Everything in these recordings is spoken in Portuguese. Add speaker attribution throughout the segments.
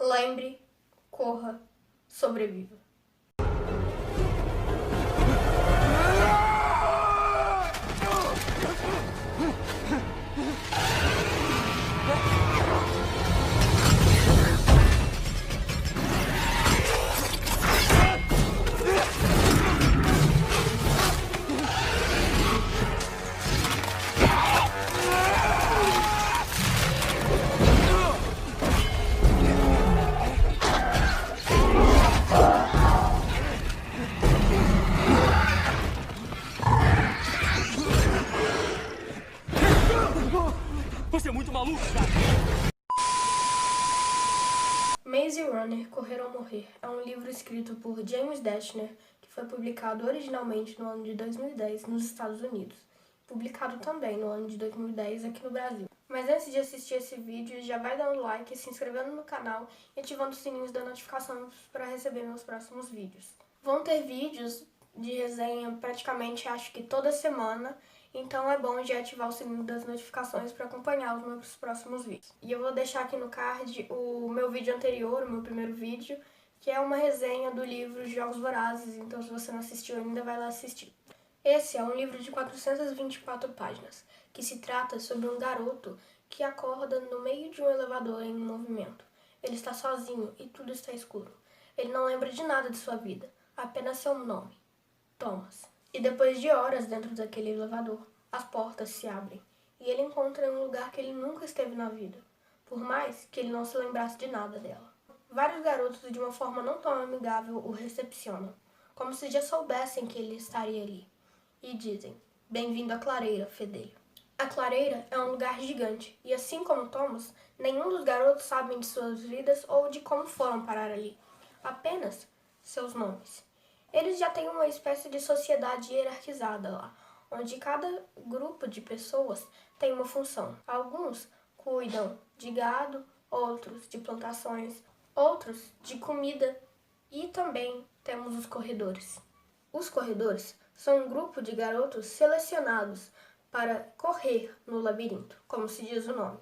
Speaker 1: Lembre, corra, sobreviva.
Speaker 2: Você é muito maluco, cara!
Speaker 1: Maze Runner, Correr ou Morrer é um livro escrito por James Dashner, que foi publicado originalmente no ano de 2010 nos Estados Unidos, publicado também no ano de 2010 aqui no Brasil. Mas antes de assistir esse vídeo, já vai dando like, se inscrevendo no canal e ativando os sininhos da notificação para receber meus próximos vídeos. Vão ter vídeos de resenha praticamente acho que toda semana, então é bom já ativar o sininho das notificações para acompanhar os meus próximos vídeos. E eu vou deixar aqui no card o meu vídeo anterior, o meu primeiro vídeo, que é uma resenha do livro Jogos Vorazes, então se você não assistiu ainda, vai lá assistir. Esse é um livro de 424 páginas, que se trata sobre um garoto que acorda no meio de um elevador em movimento. Ele está sozinho e tudo está escuro. Ele não lembra de nada de sua vida, apenas seu nome, Thomas. E depois de horas dentro daquele elevador, as portas se abrem e ele encontra um lugar que ele nunca esteve na vida, por mais que ele não se lembrasse de nada dela. Vários garotos, de uma forma não tão amigável, o recepcionam, como se já soubessem que ele estaria ali, e dizem: "Bem-vindo à Clareira, fedelho." A Clareira é um lugar gigante e, assim como Thomas, nenhum dos garotos sabem de suas vidas ou de como foram parar ali, apenas seus nomes. Eles já têm uma espécie de sociedade hierarquizada lá, onde cada grupo de pessoas tem uma função. Alguns cuidam de gado, outros de plantações, outros de comida e também temos os corredores. Os corredores são um grupo de garotos selecionados para correr no labirinto, como se diz o nome.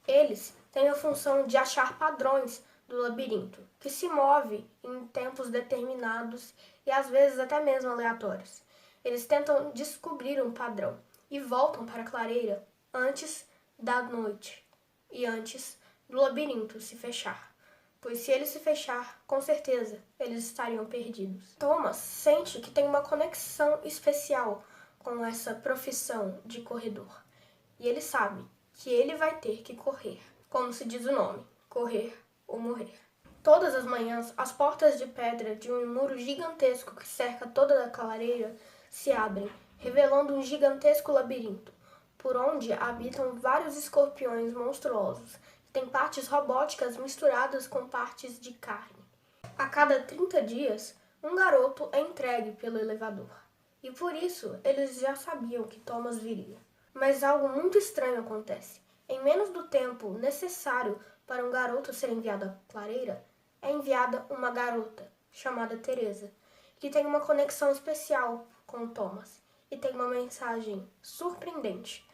Speaker 1: Eles têm a função de achar padrões do labirinto, que se move em tempos determinados e às vezes até mesmo aleatórios. Eles tentam descobrir um padrão e voltam para a clareira antes da noite e antes do labirinto se fechar, pois se ele se fechar, com certeza eles estariam perdidos. Thomas sente que tem uma conexão especial com essa profissão de corredor e ele sabe que ele vai ter que correr, como se diz o nome, correr ou morrer. Todas as manhãs, as portas de pedra de um muro gigantesco que cerca toda a clareira se abrem, revelando um gigantesco labirinto, por onde habitam vários escorpiões monstruosos, que têm partes robóticas misturadas com partes de carne. A cada 30 dias, um garoto é entregue pelo elevador, e por isso eles já sabiam que Thomas viria. Mas algo muito estranho acontece. Em menos do tempo necessário para um garoto ser enviado à clareira, é enviada uma garota, chamada Teresa, que tem uma conexão especial com Thomas e tem uma mensagem surpreendente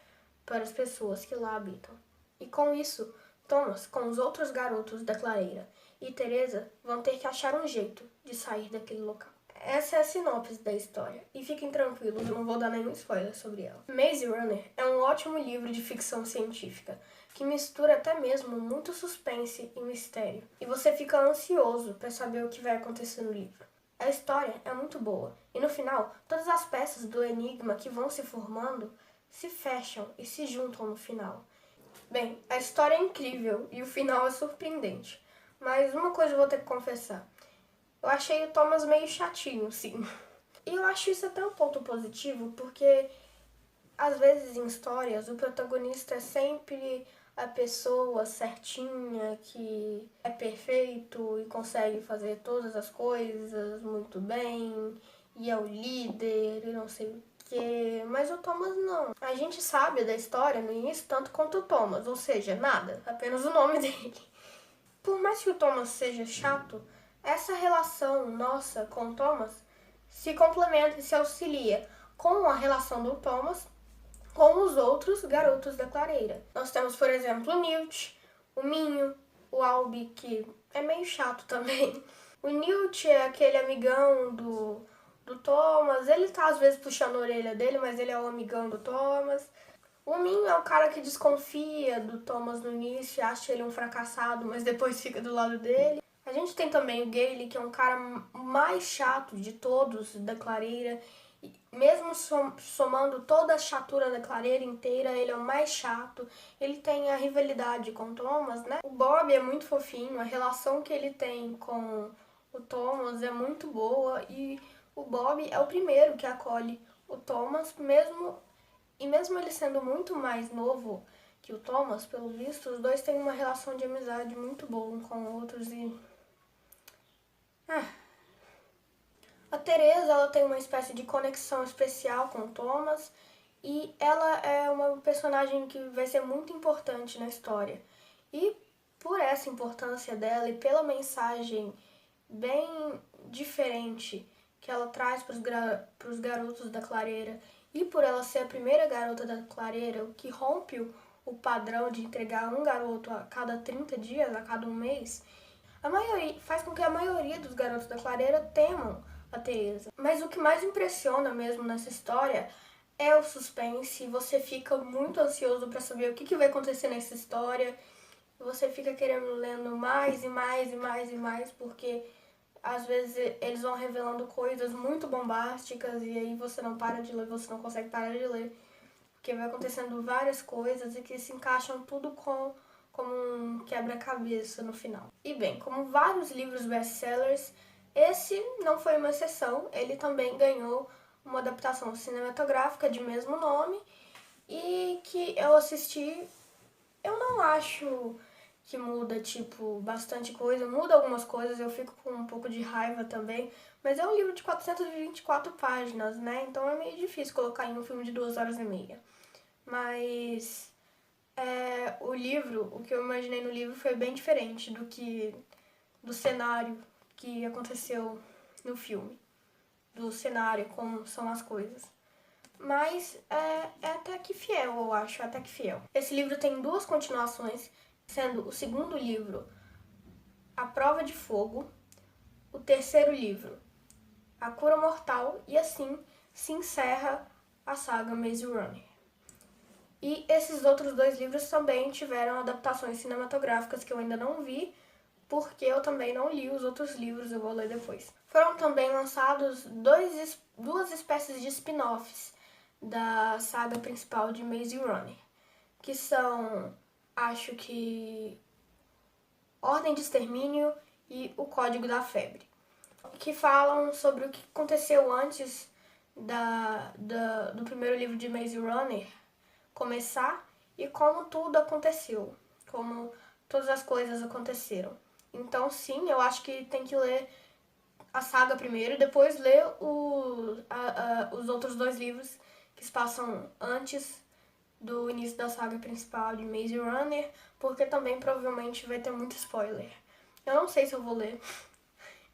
Speaker 1: para as pessoas que lá habitam. E com isso, Thomas, com os outros garotos da clareira e Teresa, vão ter que achar um jeito de sair daquele local. Essa é a sinopse da história, e fiquem tranquilos, eu não vou dar nenhum spoiler sobre ela. Maze Runner é um ótimo livro de ficção científica, que mistura até mesmo muito suspense e mistério, e você fica ansioso para saber o que vai acontecer no livro. A história é muito boa, e no final, todas as peças do enigma que vão se formando se fecham e se juntam no final. Bem, a história é incrível e o final é surpreendente, mas uma coisa eu vou ter que confessar. Eu achei o Thomas meio chatinho, sim. E eu acho isso até um ponto positivo, porque às vezes em histórias o protagonista é sempre a pessoa certinha, que é perfeito e consegue fazer todas as coisas muito bem, e é o líder e não sei o quê. Mas o Thomas não. A gente sabe da história no início tanto quanto o Thomas, ou seja, nada, apenas o nome dele. Por mais que o Thomas seja chato, essa relação nossa com o Thomas se complementa e se auxilia com a relação do Thomas com os outros garotos da clareira. Nós temos, por exemplo, o Newt, o Minho, o Albie, que é meio chato também. O Newt é aquele amigão do Thomas, ele tá às vezes puxando a orelha dele, mas ele é o amigão do Thomas. O Min é o cara que desconfia do Thomas no início, acha ele um fracassado, mas depois fica do lado dele. A gente tem também o Gale, que é um cara mais chato de todos da clareira. E mesmo somando toda a chatura da clareira inteira, ele é o mais chato. Ele tem a rivalidade com o Thomas, né? O Bob é muito fofinho, a relação que ele tem com o Thomas é muito boa. E o Bob é o primeiro que acolhe o Thomas, mesmo ele sendo muito mais novo que o Thomas, pelo visto, os dois têm uma relação de amizade muito boa um com outros e... A Teresa, ela tem uma espécie de conexão especial com o Thomas e ela é uma personagem que vai ser muito importante na história. E por essa importância dela e pela mensagem bem diferente que ela traz para os garotos da clareira e por ela ser a primeira garota da clareira, o que rompe o padrão de entregar um garoto a cada 30 dias, a cada um mês, faz com que a maioria dos garotos da clareira temam a Teresa. Mas o que mais impressiona mesmo nessa história é o suspense. Você fica muito ansioso para saber o que vai acontecer nessa história. Você fica querendo lendo mais e mais e mais e mais, porque às vezes eles vão revelando coisas muito bombásticas e aí você não para de ler, você não consegue parar de ler. Porque vai acontecendo várias coisas e que se encaixam tudo como um quebra-cabeça no final. E bem, como vários livros best-sellers, esse não foi uma exceção. Ele também ganhou uma adaptação cinematográfica de mesmo nome e que eu assisti. Eu não acho que muda, bastante coisa. Muda algumas coisas, eu fico com um pouco de raiva também. Mas é um livro de 424 páginas, né? Então é meio difícil colocar em um filme de 2 horas e meia. Mas o livro, o que eu imaginei no livro foi bem diferente do cenário que aconteceu no filme. Do cenário, como são as coisas. Mas é até que fiel, eu acho, até que fiel. Esse livro tem 2 continuações, sendo o segundo livro A Prova de Fogo, o terceiro livro A Cura Mortal, e assim se encerra a saga Maze Runner. E esses outros 2 livros também tiveram adaptações cinematográficas que eu ainda não vi, porque eu também não li os outros livros, eu vou ler depois. Foram também lançados 2 espécies de spin-offs da saga principal de Maze Runner, que são, acho que, Ordem de Extermínio e O Código da Febre, que falam sobre o que aconteceu antes do primeiro livro de Maze Runner começar e como tudo aconteceu, como todas as coisas aconteceram. Então, sim, eu acho que tem que ler a saga primeiro e depois ler os outros 2 livros que se passam antes do início da saga principal de Maze Runner, porque também provavelmente vai ter muito spoiler. Eu não sei se eu vou ler.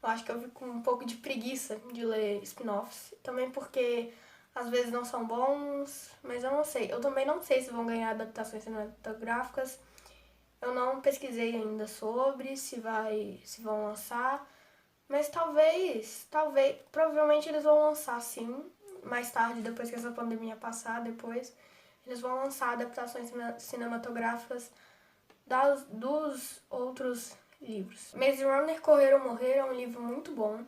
Speaker 1: Eu acho que eu fico com um pouco de preguiça de ler spin-offs. Também porque às vezes não são bons, mas eu não sei. Eu também não sei se vão ganhar adaptações cinematográficas. Eu não pesquisei ainda sobre se vão lançar. Mas talvez, provavelmente eles vão lançar sim, mais tarde, depois que essa pandemia passar, depois eles vão lançar adaptações cinematográficas dos outros livros. Maze Runner, Correr ou Morrer é um livro muito bom.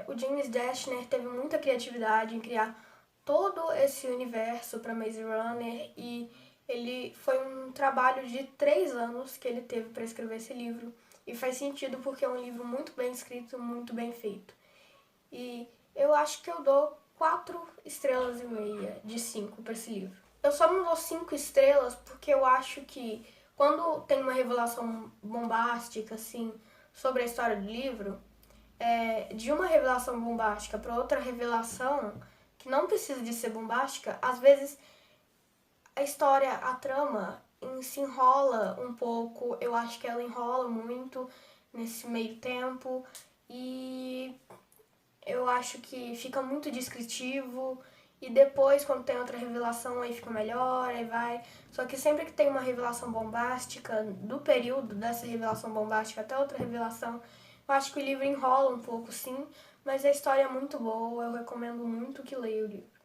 Speaker 1: O James Dashner teve muita criatividade em criar todo esse universo para Maze Runner e ele foi um trabalho de 3 anos que ele teve para escrever esse livro. E faz sentido porque é um livro muito bem escrito, muito bem feito. E eu acho que eu dou 4 estrelas e meia de 5 para esse livro. Eu só não dou 5 estrelas porque eu acho que quando tem uma revelação bombástica, assim, sobre a história do livro, de uma revelação bombástica para outra revelação, que não precisa de ser bombástica, às vezes a história, a trama se enrola um pouco. Eu acho que ela enrola muito nesse meio tempo e eu acho que fica muito descritivo E depois, quando tem outra revelação, aí fica melhor, aí vai. Só que sempre que tem uma revelação bombástica, do período dessa revelação bombástica até outra revelação, eu acho que o livro enrola um pouco, sim, mas a história é muito boa, eu recomendo muito que leia o livro.